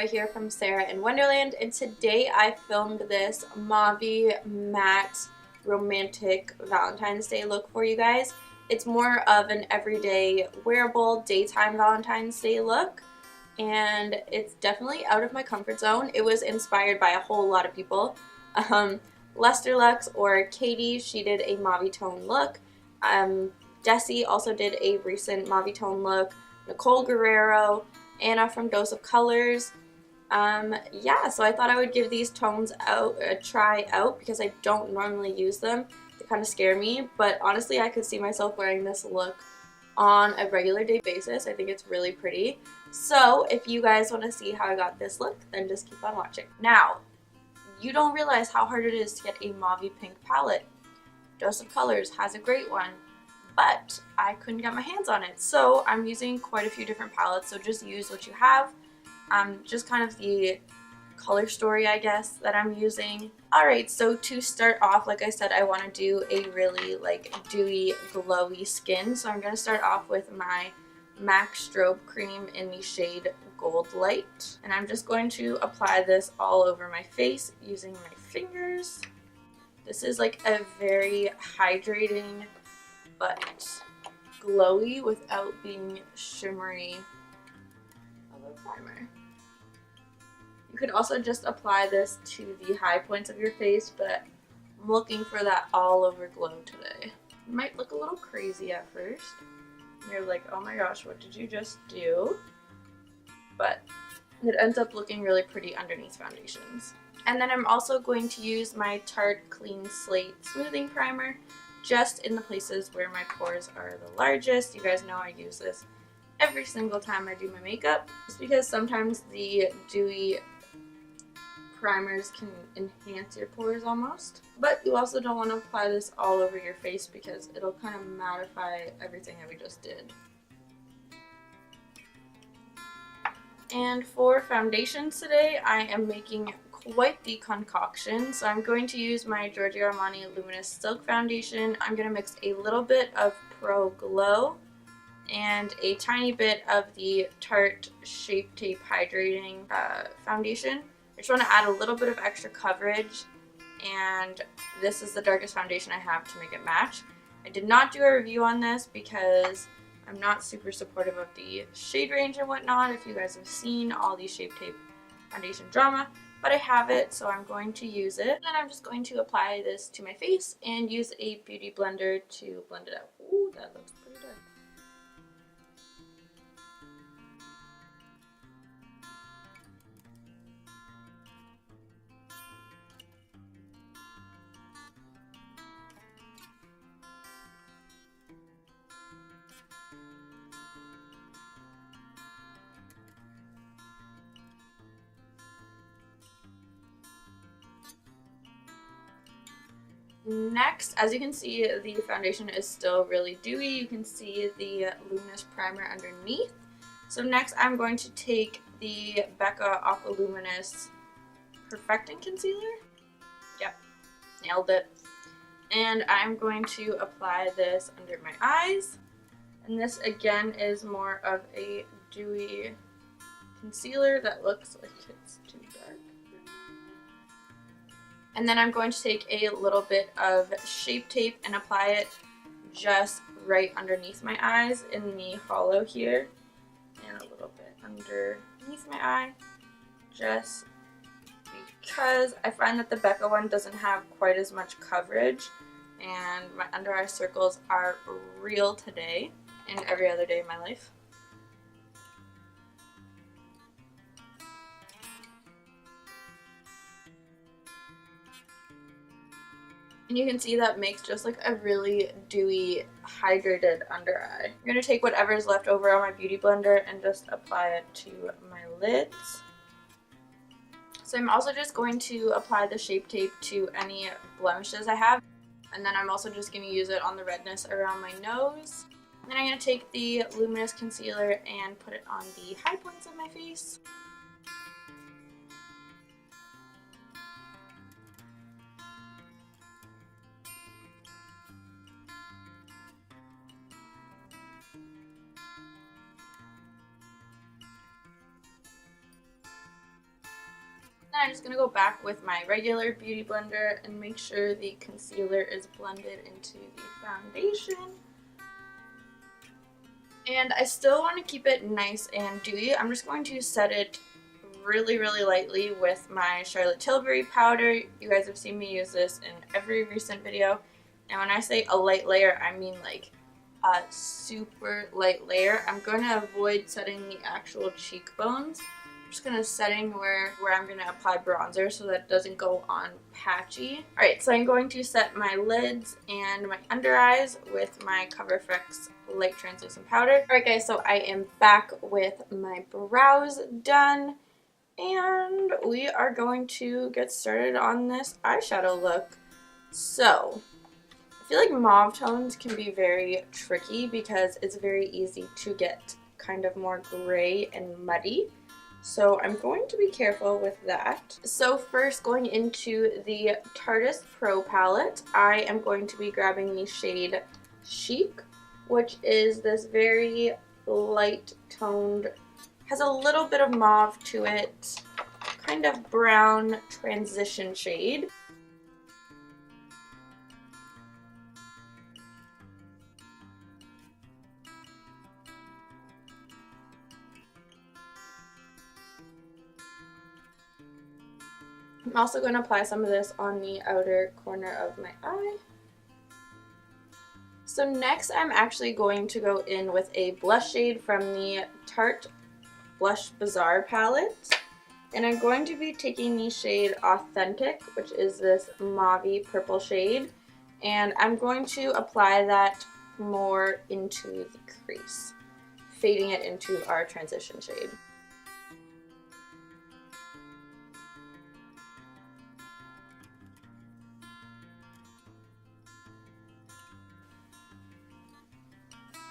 Laura here from Sarah in Wonderland, and today I filmed this Mauve matte romantic Valentine's Day look for you guys. It's more of an everyday wearable daytime Valentine's Day look, and it's definitely out of my comfort zone. It was inspired by a whole lot of people. Lester Lux or Katie, she did a mauve tone look. Desi also did a recent mauve tone look. Nicole Guerrero, Anna from Dose of Colors. Yeah, so I thought I would give these tones a try out because I don't normally use them. They kind of scare me, but honestly I could see myself wearing this look on a regular day basis. I think it's really pretty. So if you guys want to see how I got this look, then just keep on watching. Now, you don't realize how hard it is to get a mauve pink palette. Dose of Colors has a great one, but I couldn't get my hands on it. So I'm using quite a few different palettes, so just use what you have. Just kind of the color story, I guess, that I'm using. Alright, so to start off, like I said, I want to do a really dewy, glowy skin. So I'm going to start off with my MAC Strobe Cream in the shade Gold Light. And I'm just going to apply this all over my face using my fingers. This is like a very hydrating but glowy without being shimmery of a primer. You could also just apply this to the high points of your face, but I'm looking for that all over glow today. It might look a little crazy at first. You're like, oh my gosh, what did you just do? But it ends up looking really pretty underneath foundations. And then I'm also going to use my Tarte Clean Slate Smoothing Primer just in the places where my pores are the largest. You guys know I use this every single time I do my makeup, just because sometimes the dewy primers can enhance your pores almost. But you also don't want to apply this all over your face because it'll kind of mattify everything that we just did. And for foundations today, I am making quite the concoction. So I'm going to use my Giorgio Armani Luminous Silk Foundation. I'm going to mix a little bit of Pro Glow and a tiny bit of the Tarte Shape Tape Hydrating Foundation. I just want to add a little bit of extra coverage, and this is the darkest foundation I have to make it match. I did not do a review on this because I'm not super supportive of the shade range and whatnot, if you guys have seen all the Shape Tape foundation drama, but I have it, so I'm going to use it. And I'm just going to apply this to my face and use a beauty blender to blend it out. Ooh, that looks pretty dark. Next, as you can see, the foundation is still really dewy. You can see the luminous primer underneath. So next I'm going to take the Becca Aqua Luminous Perfecting Concealer. Yep, nailed it. And I'm going to apply this under my eyes. And this again is more of a dewy concealer that looks like it's too dark. And then I'm going to take a little bit of Shape Tape and apply it just right underneath my eyes in the hollow here. And a little bit underneath my eye. Just because I find that the Becca one doesn't have quite as much coverage. And my under eye circles are real today and every other day of my life. And you can see that makes just like a really dewy, hydrated under eye. I'm going to take whatever is left over on my beauty blender and just apply it to my lids. So I'm also just going to apply the Shape Tape to any blemishes I have. And then I'm also just going to use it on the redness around my nose. And then I'm going to take the luminous concealer and put it on the high points of my face. I'm just going to go back with my regular beauty blender and make sure the concealer is blended into the foundation. And I still want to keep it nice and dewy. I'm just going to set it really, really lightly with my Charlotte Tilbury powder. You guys have seen me use this in every recent video. And when I say a light layer, I mean like a super light layer. I'm going to avoid setting the actual cheekbones. I'm just going to setting where I'm going to apply bronzer so that it doesn't go on patchy. Alright, so I'm going to set my lids and my under eyes with my Cover FX light translucent powder. Alright guys, so I am back with my brows done. And we are going to get started on this eyeshadow look. So, I feel like mauve tones can be very tricky because it's very easy to get kind of more gray and muddy. So I'm going to be careful with that. So first, going into the Tarteist Pro palette, I am going to be grabbing the shade Chic, which is this very light toned, has a little bit of mauve to it, kind of brown transition shade. I'm also going to apply some of this on the outer corner of my eye. So next I'm actually going to go in with a blush shade from the Tarte Blush Bazaar palette. And I'm going to be taking the shade Authentic, which is this mauve-y purple shade. And I'm going to apply that more into the crease, fading it into our transition shade.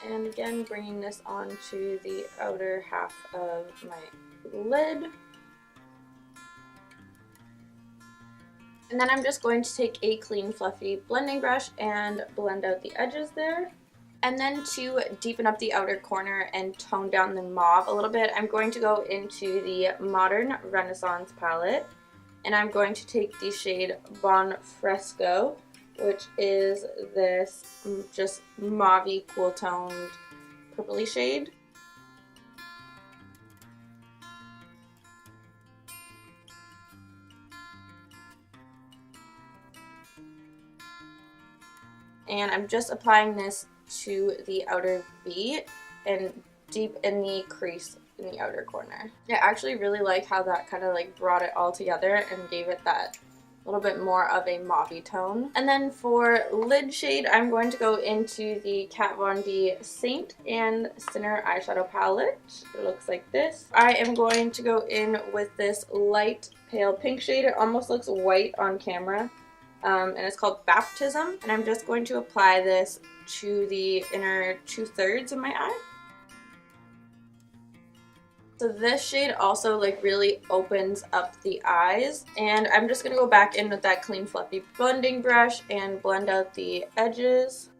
And again, bringing this onto the outer half of my lid. And then I'm just going to take a clean, fluffy blending brush and blend out the edges there. And then to deepen up the outer corner and tone down the mauve a little bit, I'm going to go into the Modern Renaissance palette. And I'm going to take the shade Bon Fresco, which is this just mauve-y, cool toned purpley shade. And I'm just applying this to the outer V and deep in the crease in the outer corner. I actually really like how that kind of like brought it all together and gave it that little bit more of a mauve-y tone. And then for lid shade, I'm going to go into the Kat Von D Saint and Sinner eyeshadow palette. It looks like this. I am going to go in with this light pale pink shade. It almost looks white on camera. And it's called Baptism. And I'm just going to apply this to the inner 2/3 of my eye. So this shade also like really opens up the eyes, and I'm just going to go back in with that clean fluffy blending brush and blend out the edges.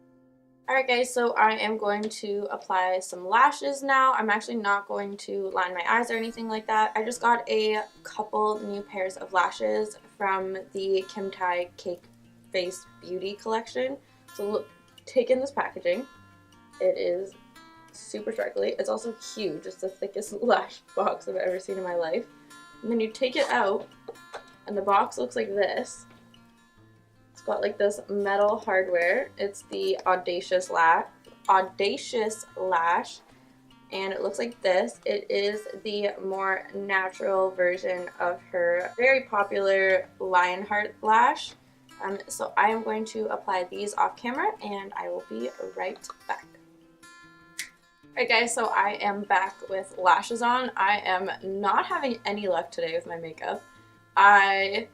Alright guys, so I am going to apply some lashes now. I'm actually not going to line my eyes or anything like that. I just got a couple new pairs of lashes from the Kim Tai Cake Face Beauty collection. So look, take in this packaging. It is super sparkly. It's also huge. It's the thickest lash box I've ever seen in my life. And then you take it out, and the box looks like this. It's got like this metal hardware. It's the Audacious Lash, and it looks like this. It is the more natural version of her very popular Lionheart lash. So I am going to apply these off camera, and I will be right back. Alright guys, so I am back with lashes on. I am not having any luck today with my makeup. I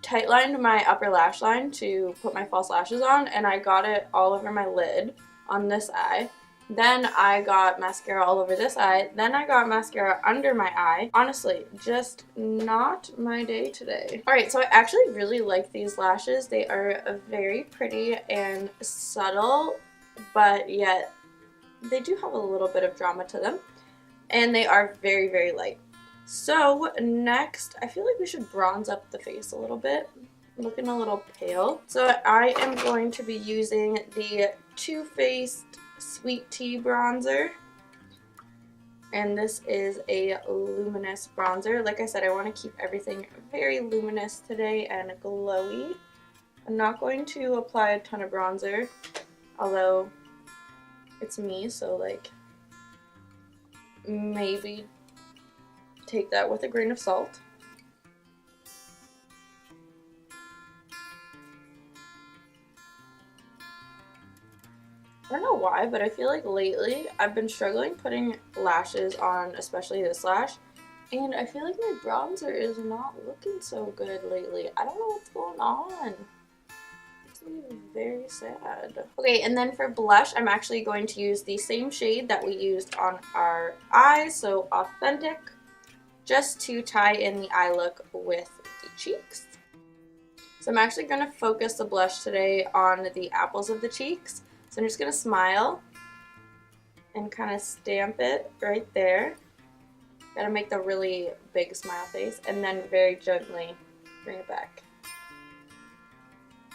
tightlined my upper lash line to put my false lashes on, and I got it all over my lid on this eye. Then I got mascara all over this eye. Then I got mascara under my eye. Honestly, just not my day today. Alright, so I actually really like these lashes. They are very pretty and subtle, but yet they do have a little bit of drama to them, and they are very, very light. So next, I feel like we should bronze up the face a little bit. I'm looking a little pale. So I am going to be using the Too Faced Sweet Tea Bronzer. And this is a luminous bronzer. Like I said, I want to keep everything very luminous today and glowy. I'm not going to apply a ton of bronzer, although it's me, so like maybe take that with a grain of salt. I don't know why, but I feel like lately I've been struggling putting lashes on, especially this lash, and I feel like my bronzer is not looking so good lately. I don't know what's going on. It makes me very sad. Okay, and then for blush, I'm actually going to use the same shade that we used on our eyes, so Authentic, just to tie in the eye look with the cheeks. So I'm actually going to focus the blush today on the apples of the cheeks. So I'm just going to smile and kind of stamp it right there. Gotta make the really big smile face and then very gently bring it back.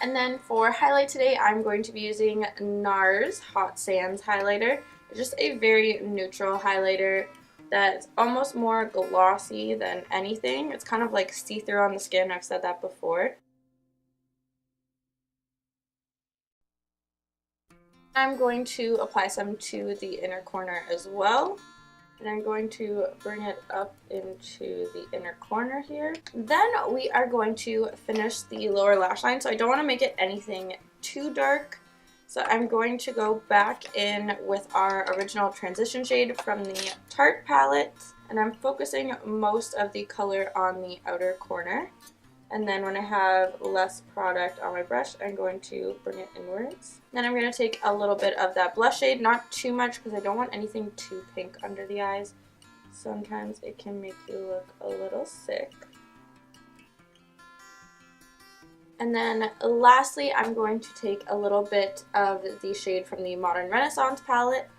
And then for highlight today, I'm going to be using NARS Hot Sands highlighter. It's just a very neutral highlighter that's almost more glossy than anything. It's kind of like see-through on the skin. I've said that before. I'm going to apply some to the inner corner as well. And I'm going to bring it up into the inner corner here. Then we are going to finish the lower lash line. So I don't want to make it anything too dark. So I'm going to go back in with our original transition shade from the Tarte palette. And I'm focusing most of the color on the outer corner. And then when I have less product on my brush, I'm going to bring it inwards. Then I'm going to take a little bit of that blush shade, not too much because I don't want anything too pink under the eyes. Sometimes it can make you look a little sick. And then lastly, I'm going to take a little bit of the shade from the Modern Renaissance palette,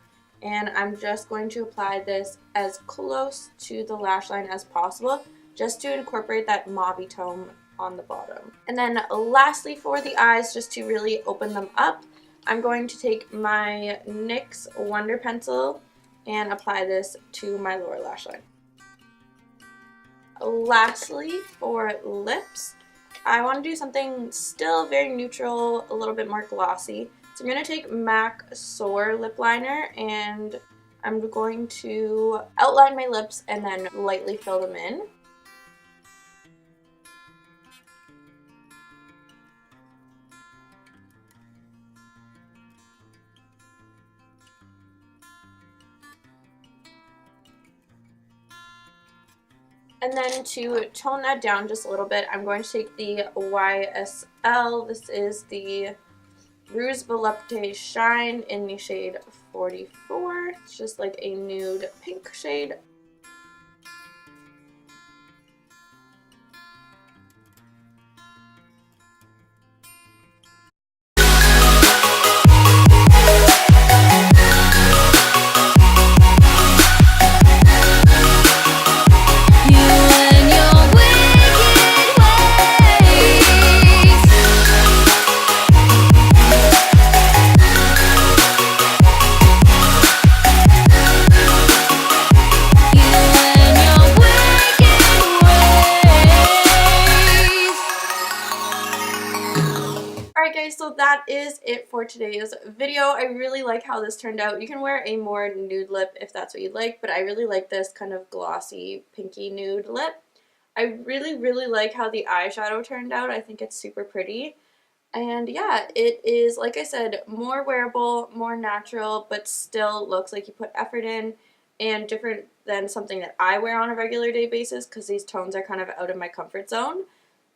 and I'm just going to apply this as close to the lash line as possible, just to incorporate that mauve tone on the bottom. And then lastly for the eyes, just to really open them up, I'm going to take my NYX Wonder Pencil and apply this to my lower lash line. Lastly for lips, I want to do something still very neutral, a little bit more glossy. So I'm going to take MAC Soar lip liner and I'm going to outline my lips and then lightly fill them in. And then to tone that down just a little bit, I'm going to take the YSL. This is the Rouge Volupté Shine in the shade 44. It's just like a nude pink shade. Alright guys, so that is it for today's video. I really like how this turned out. You can wear a more nude lip if that's what you'd like, but I really like this kind of glossy, pinky nude lip. I really like how the eyeshadow turned out. I think it's super pretty. And yeah, it is, like I said, more wearable, more natural, but still looks like you put effort in, and different than something that I wear on a regular day basis because these tones are kind of out of my comfort zone.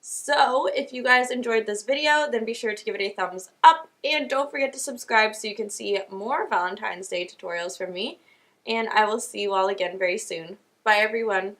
So if you guys enjoyed this video, then be sure to give it a thumbs up, and don't forget to subscribe so you can see more Valentine's Day tutorials from me, and I will see you all again very soon. Bye everyone!